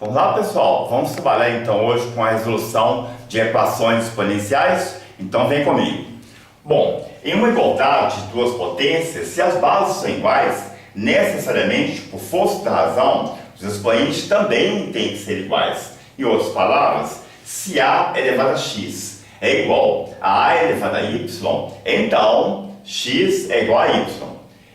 Vamos lá, pessoal? Vamos trabalhar então hoje com a resolução de equações exponenciais? Então vem comigo. Bom, em uma igualdade de duas potências, se as bases são iguais, necessariamente, por força da razão, os expoentes também têm que ser iguais. Em outras palavras, se a elevado a x é igual a a elevado a y, então x é igual a y.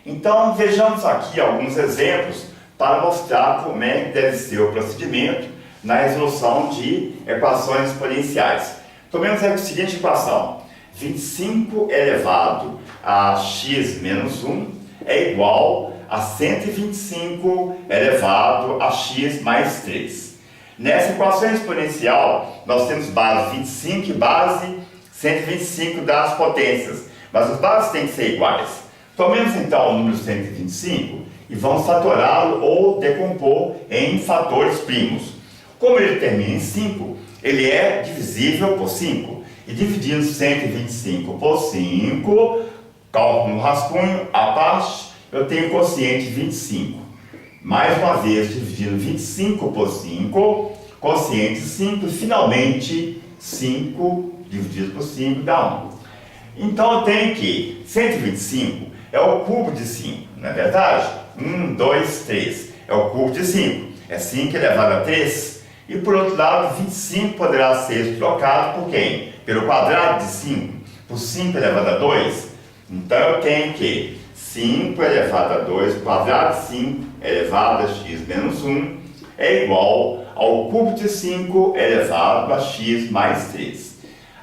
Então vejamos aqui alguns exemplos para mostrar como é que deve ser o procedimento na resolução de equações exponenciais. Tomemos a seguinte equação: 25 elevado a x menos 1 é igual a 125 elevado a x mais 3. Nessa equação exponencial, nós temos base 25 e base 125 das potências, mas as bases têm que ser iguais. Tomemos então o número 125 e vamos fatorá-lo ou decompor em fatores primos. Como ele termina em 5, ele é divisível por 5. E dividindo 125 por 5, cálculo no rascunho, a parte, eu tenho quociente 25. Mais uma vez, dividindo 25 por 5, quociente 5, e finalmente 5 dividido por 5 dá 1. Então eu tenho que 125 é o cubo de 5, não é verdade? 1, 2, 3 é o cubo de 5. É 5 elevado a 3. E por outro lado, 25 poderá ser trocado por quem? Pelo quadrado de 5, por 5 elevado a 2. Então eu tenho que 5 elevado a 2, quadrado de 5 elevado a x menos 1 é igual ao cubo de 5 elevado a x mais 3.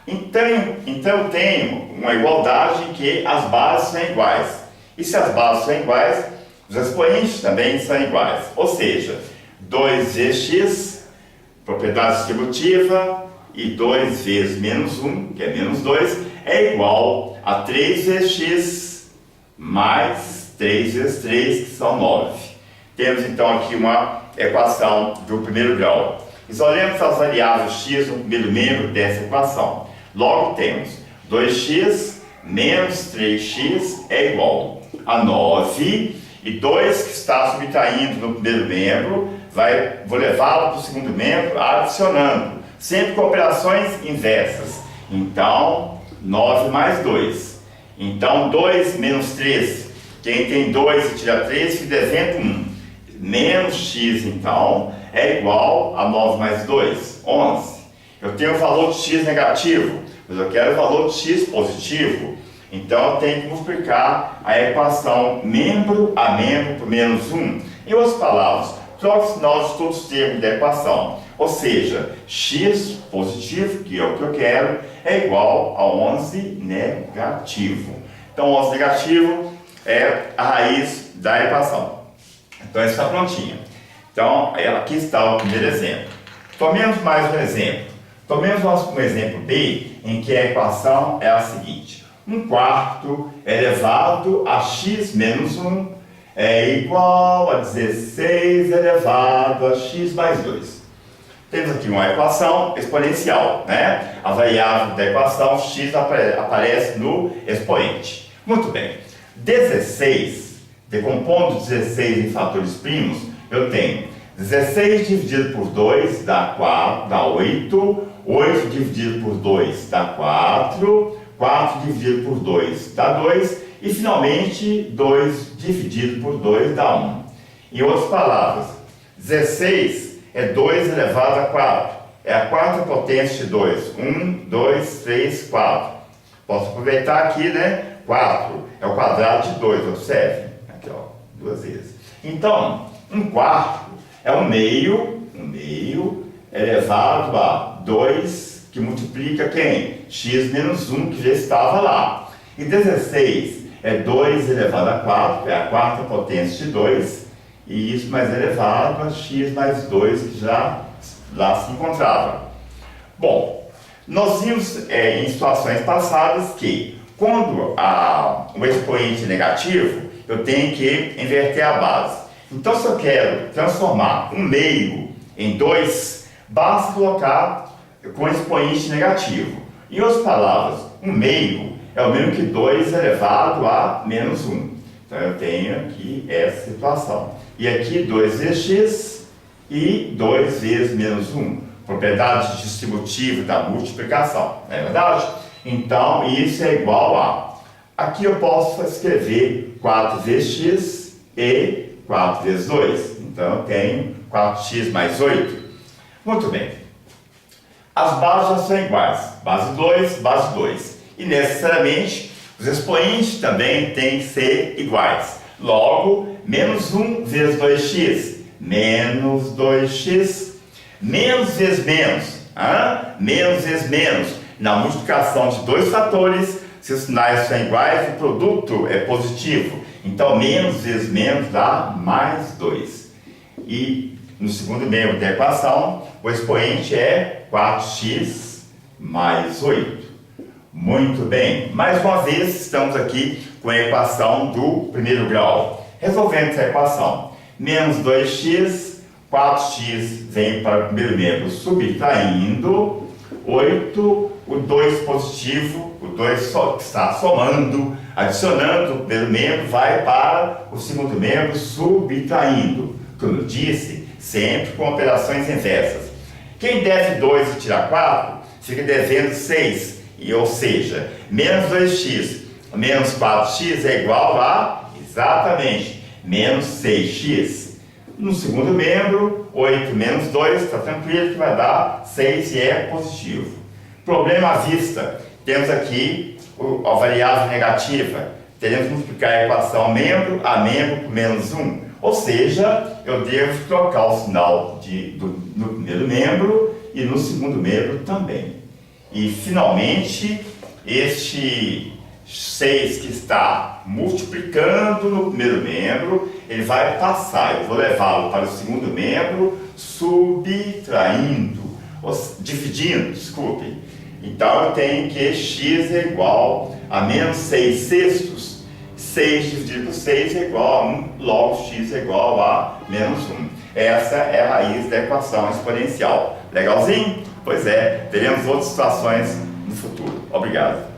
Então eu tenho uma igualdade em que as bases são iguais. E se as bases são iguais, os expoentes também são iguais. Ou seja, 2 vezes x, propriedade distributiva, e 2 vezes menos 1, que é menos 2, é igual a 3 vezes x mais 3 vezes 3, que são 9. Temos então aqui uma equação do primeiro grau. Isolemos as variáveis x no primeiro membro dessa equação. Logo temos 2x menos 3x é igual a 9, e 2 que está subtraindo no primeiro membro, vou levá-lo para o segundo membro adicionando, sempre com operações inversas. Então, 9 mais 2. Então, 2 menos 3, quem tem 2 e tira 3, fica devendo 1. Menos x, então, é igual a 9 mais 2, 11. Eu tenho o valor de x negativo, mas eu quero o valor de x positivo. Então, eu tenho que multiplicar a equação membro a membro por menos 1. Em outras palavras, troco o sinal de todos os termos da equação. Ou seja, x positivo, que é o que eu quero, é igual a 11 negativo. Então, 11 negativo é a raiz da equação. Então, isso está prontinho. Então, aqui está o primeiro exemplo. Tomemos mais um exemplo. Tomemos um exemplo B, em que a equação é a seguinte: 1/4 elevado a x menos 1 é igual a 16 elevado a x mais 2. Temos aqui uma equação exponencial, né? A variável da equação x aparece no expoente. Muito bem. 16, decompondo 16 em fatores primos, eu tenho 16 dividido por 2 dá 4, dá 8, 8 dividido por 2 dá 4, 4 dividido por 2 dá 2, e finalmente 2 dividido por 2 dá 1. Em outras palavras, 16 é 2 elevado a 4, é a quarta potência de 2, 1, 2, 3, 4. Posso aproveitar aqui, né? 4 é o quadrado de 2, observe, aqui ó, 2 vezes. Então, 1/4 é um meio elevado a 2, que multiplica quem? X menos 1, que já estava lá. E 16 é 2 elevado a 4, é a quarta potência de 2, e isso mais elevado a x mais 2, que já lá se encontrava. Bom, nós vimos em situações passadas que, quando o expoente é negativo, eu tenho que inverter a base. Então, se eu quero transformar um meio em 2, basta colocar com expoente negativo. Em outras palavras, um meio é o mesmo que 2 elevado a menos 1. Então, eu tenho aqui essa situação. E aqui 2 vezes x e 2 vezes menos 1. Propriedade distributiva da multiplicação, não é verdade? Então, isso é igual a... Aqui eu posso escrever 4 vezes x e 4 vezes 2. Então, eu tenho 4x mais 8. Muito bem. As bases já são iguais. Base 2, base 2. E, necessariamente, os expoentes também têm que ser iguais. Logo, menos 1 vezes 2x, menos 2x, menos vezes menos, menos vezes menos. Na multiplicação de dois fatores, se os sinais são iguais, o produto é positivo. Então, menos vezes menos dá mais 2. E no segundo membro da equação, o expoente é 4x mais 8. Muito bem. Mais uma vez, estamos aqui com a equação do primeiro grau. Resolvendo essa equação. Menos 2x, 4x vem para o primeiro membro subtraindo 8, o 2 positivo, o 2 está somando, adicionando o primeiro membro, vai para o segundo membro subtraindo. Como eu disse, sempre com operações inversas. Quem deve 2 e tira 4, fica devendo 6, ou seja, menos 2x menos 4x é igual a, exatamente, menos 6x. No segundo membro, 8 menos 2, está tranquilo que vai dar 6 e é positivo. Problema à vista, temos aqui a variável negativa, teremos que multiplicar a equação membro a membro por menos 1, ou seja, eu devo trocar o sinal no primeiro membro e no segundo membro também. E finalmente, este 6 que está multiplicando no primeiro membro, ele vai passar, eu vou levá-lo para o segundo membro, subtraindo, dividindo, desculpe. Então eu tenho que x é igual a menos 6 sextos. 6 dividido por 6 é igual a 1, logo x é igual a menos 1. Essa é a raiz da equação exponencial. Legalzinho? Pois é, teremos outras situações no futuro. Obrigado.